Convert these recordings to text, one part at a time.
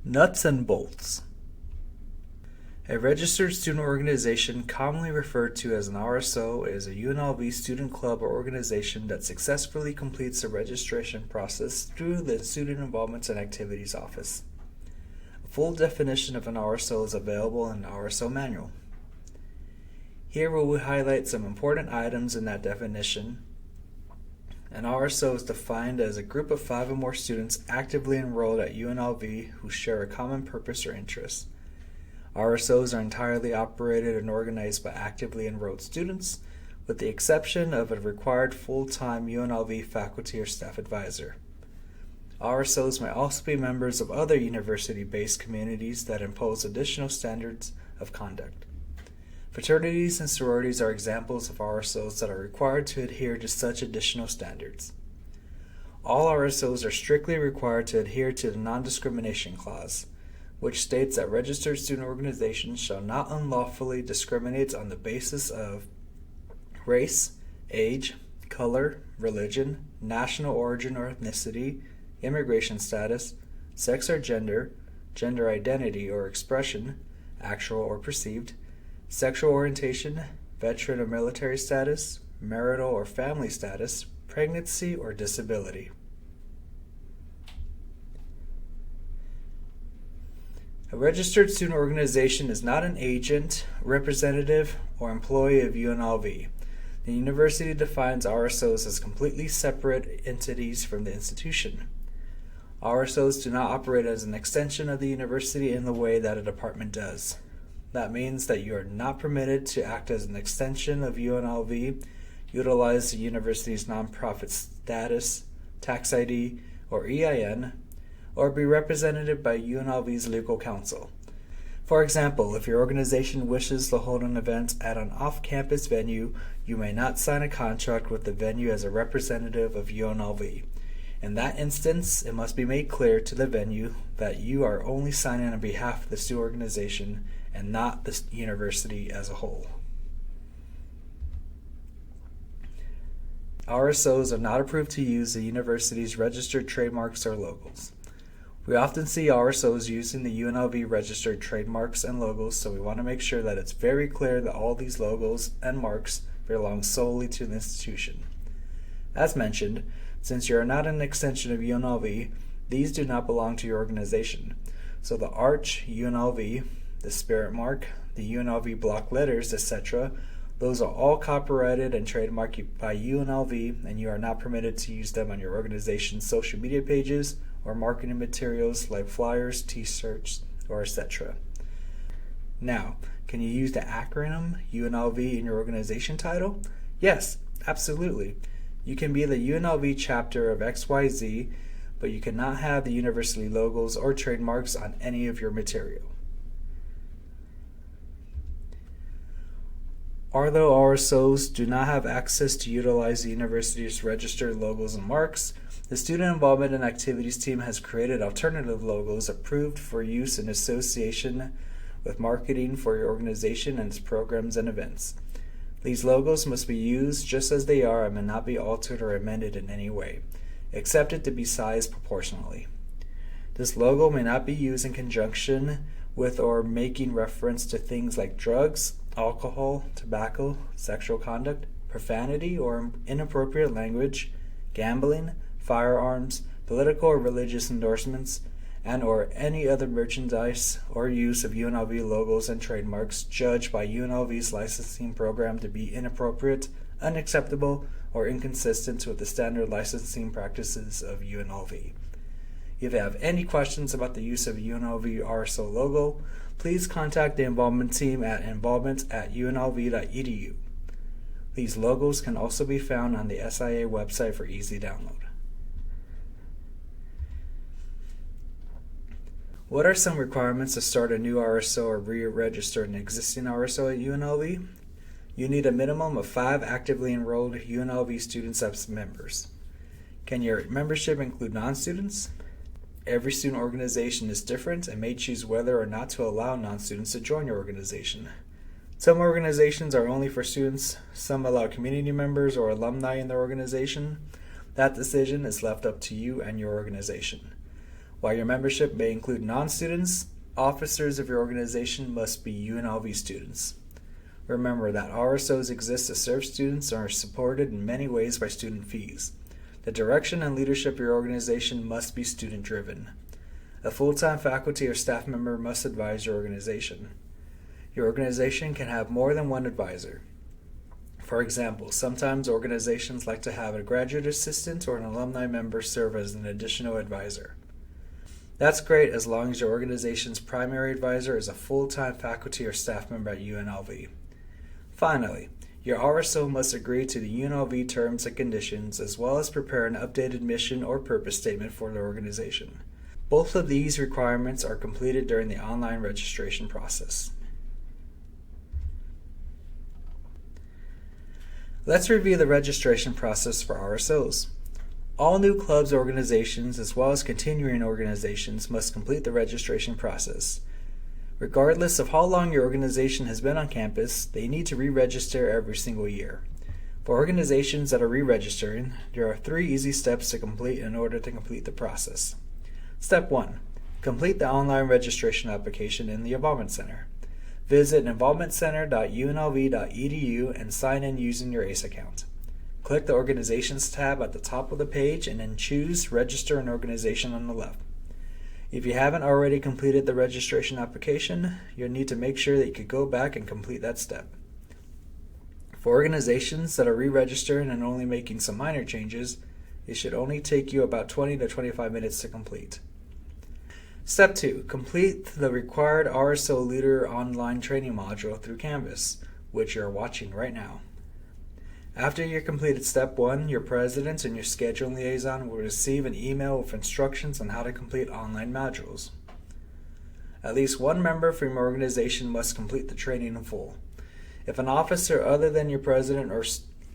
Nuts and bolts. A registered student organization, commonly referred to as an RSO, is a UNLV student club or organization that successfully completes the registration process through the Student Involvement and Activities Office. A full definition of an RSO is available in the RSO Manual. Here we will highlight some important items in that definition. An RSO is defined as a group of 5 or more students actively enrolled at UNLV who share a common purpose or interest. RSOs are entirely operated and organized by actively enrolled students, with the exception of a required full-time UNLV faculty or staff advisor. RSOs may also be members of other university-based communities that impose additional standards of conduct. Fraternities and sororities are examples of RSOs that are required to adhere to such additional standards. All RSOs are strictly required to adhere to the Non-Discrimination Clause, which states that registered student organizations shall not unlawfully discriminate on the basis of race, age, color, religion, national origin or ethnicity, immigration status, sex or gender, gender identity or expression, actual or perceived, sexual orientation, veteran or military status, marital or family status, pregnancy or disability. A registered student organization is not an agent, representative, or employee of UNLV. The university defines RSOs as completely separate entities from the institution. RSOs do not operate as an extension of the university in the way that a department does. That means that you are not permitted to act as an extension of UNLV, utilize the university's nonprofit status, tax ID, or EIN, or be represented by UNLV's legal counsel. For example, if your organization wishes to hold an event at an off-campus venue, you may not sign a contract with the venue as a representative of UNLV. In that instance, it must be made clear to the venue that you are only signing on behalf of the student organization and not the university as a whole. RSOs are not approved to use the university's registered trademarks or logos. We often see RSOs using the UNLV registered trademarks and logos, so we want to make sure that it's very clear that all these logos and marks belong solely to the institution. As mentioned, since you are not an extension of UNLV, these do not belong to your organization. So the Arch, UNLV, the Spirit Mark, the UNLV block letters, etc., those are all copyrighted and trademarked by UNLV, and you are not permitted to use them on your organization's social media pages or marketing materials like flyers, t-shirts, or etc. Now, can you use the acronym UNLV in your organization title? Yes, absolutely. You can be the UNLV chapter of XYZ, but you cannot have the university logos or trademarks on any of your material. Although RSOs do not have access to utilize the university's registered logos and marks, the Student Involvement and Activities team has created alternative logos approved for use in association with marketing for your organization and its programs and events. These logos must be used just as they are and may not be altered or amended in any way, except it to be sized proportionally. This logo may not be used in conjunction with or making reference to things like drugs, alcohol, tobacco, sexual conduct, profanity or inappropriate language, gambling, firearms, political or religious endorsements, and or any other merchandise or use of UNLV logos and trademarks judged by UNLV's licensing program to be inappropriate, unacceptable, or inconsistent with the standard licensing practices of UNLV. If you have any questions about the use of UNLV RSO logo, please contact the involvement team at involvement@unlv.edu. These logos can also be found on the SIA website for easy download. What are some requirements to start a new RSO or re-register an existing RSO at UNLV? You need a minimum of 5 actively enrolled UNLV students as members. Can your membership include non-students? Every student organization is different and may choose whether or not to allow non-students to join your organization. Some organizations are only for students, some allow community members or alumni in their organization. That decision is left up to you and your organization. While your membership may include non-students, officers of your organization must be UNLV students. Remember that RSOs exist to serve students and are supported in many ways by student fees. The direction and leadership of your organization must be student-driven. A full-time faculty or staff member must advise your organization. Your organization can have more than one advisor. For example, sometimes organizations like to have a graduate assistant or an alumni member serve as an additional advisor. That's great as long as your organization's primary advisor is a full-time faculty or staff member at UNLV. Finally, your RSO must agree to the UNLV terms and conditions as well as prepare an updated mission or purpose statement for the organization. Both of these requirements are completed during the online registration process. Let's review the registration process for RSOs. All new clubs or organizations, as well as continuing organizations, must complete the registration process. Regardless of how long your organization has been on campus, they need to re-register every single year. For organizations that are re-registering, there are 3 easy steps to complete in order to complete the process. Step 1. Complete the online registration application in the Involvement Center. Visit involvementcenter.unlv.edu and sign in using your ACE account. Click the Organizations tab at the top of the page and then choose Register an Organization on the left. If you haven't already completed the registration application, you'll need to make sure that you could go back and complete that step. For organizations that are re-registering and only making some minor changes, it should only take you about 20 to 25 minutes to complete. Step 2. Complete the required RSO Leader online training module through Canvas, which you are watching right now. After you completed Step 1, your president and your scheduling liaison will receive an email with instructions on how to complete online modules. At least one member from your organization must complete the training in full. If an officer other than your president or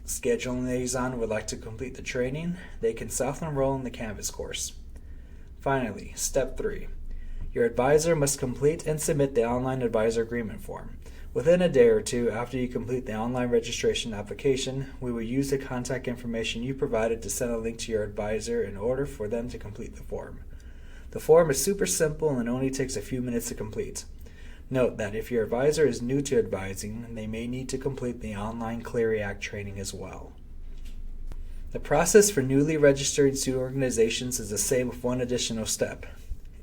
scheduling liaison would like to complete the training, they can self-enroll in the Canvas course. Finally, Step 3. Your advisor must complete and submit the online advisor agreement form. Within a day or two after you complete the online registration application, we will use the contact information you provided to send a link to your advisor in order for them to complete the form. The form is super simple and only takes a few minutes to complete. Note that if your advisor is new to advising, they may need to complete the online Clery Act training as well. The process for newly registered student organizations is the same with one additional step.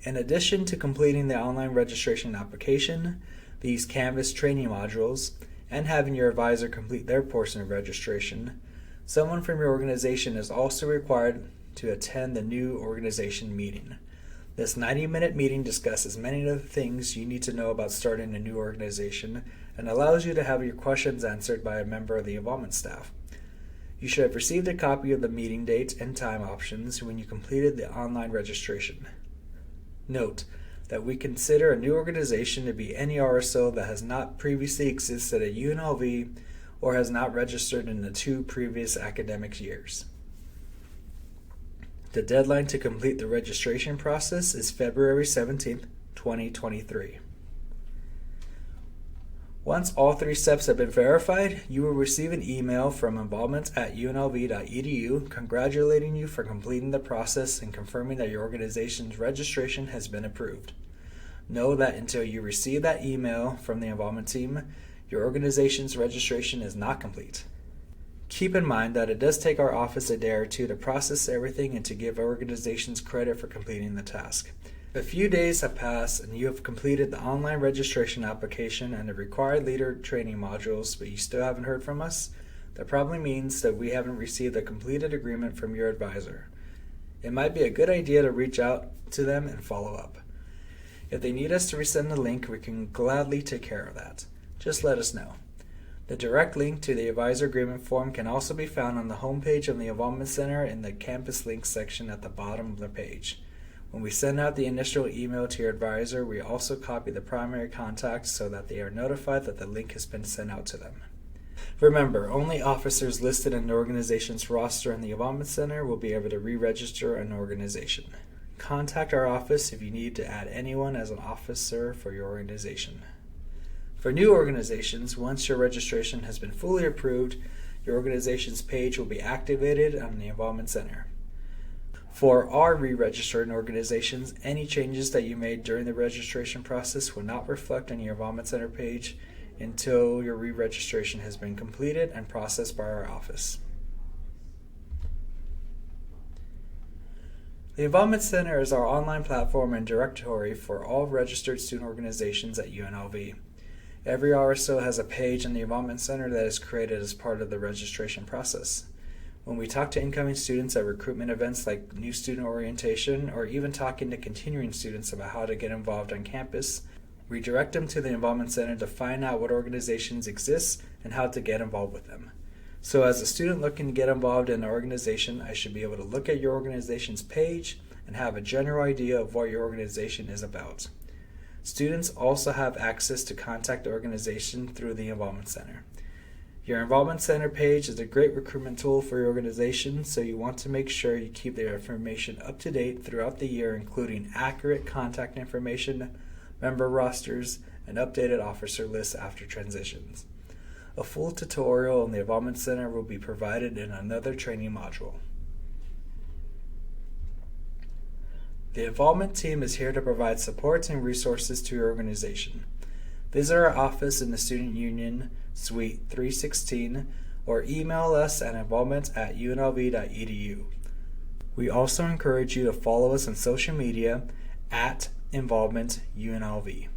In addition to completing the online registration application, these Canvas training modules, and having your advisor complete their portion of registration, someone from your organization is also required to attend the new organization meeting. This 90-minute meeting discusses many of the things you need to know about starting a new organization and allows you to have your questions answered by a member of the involvement staff. You should have received a copy of the meeting date and time options when you completed the online registration. Note that we consider a new organization to be any RSO that has not previously existed at UNLV or has not registered in the 2 previous academic years. The deadline to complete the registration process is February 17, 2023. Once all 3 steps have been verified, you will receive an email from involvement@unlv.edu congratulating you for completing the process and confirming that your organization's registration has been approved. Know that until you receive that email from the involvement team, your organization's registration is not complete. Keep in mind that it does take our office a day or 2 to process everything and to give organizations credit for completing the task. If a few days have passed and you have completed the online registration application and the required leader training modules, but you still haven't heard from us, that probably means that we haven't received a completed agreement from your advisor. It might be a good idea to reach out to them and follow up. If they need us to resend the link, we can gladly take care of that. Just let us know. The direct link to the advisor agreement form can also be found on the homepage of the Involvement Center in the Campus Links section at the bottom of the page. When we send out the initial email to your advisor, we also copy the primary contacts so that they are notified that the link has been sent out to them. Remember, only officers listed in the organization's roster in the Involvement Center will be able to re-register an organization. Contact our office if you need to add anyone as an officer for your organization. For new organizations, once your registration has been fully approved, your organization's page will be activated on the Involvement Center. For our re-registering organizations, any changes that you made during the registration process will not reflect on your Involvement Center page until your re-registration has been completed and processed by our office. The Involvement Center is our online platform and directory for all registered student organizations at UNLV. Every RSO has a page in the Involvement Center that is created as part of the registration process. When we talk to incoming students at recruitment events like New Student Orientation, or even talking to continuing students about how to get involved on campus, we direct them to the Involvement Center to find out what organizations exist and how to get involved with them. So as a student looking to get involved in an organization, I should be able to look at your organization's page and have a general idea of what your organization is about. Students also have access to contact the organization through the Involvement Center. Your Involvement Center page is a great recruitment tool for your organization, so you want to make sure you keep their information up to date throughout the year, including accurate contact information, member rosters, and updated officer lists after transitions. A full tutorial on the Involvement Center will be provided in another training module. The Involvement team is here to provide support and resources to your organization. Visit our office in the Student Union, Suite 316, or email us at involvement@unlv.edu. We also encourage you to follow us on social media at InvolvementUNLV.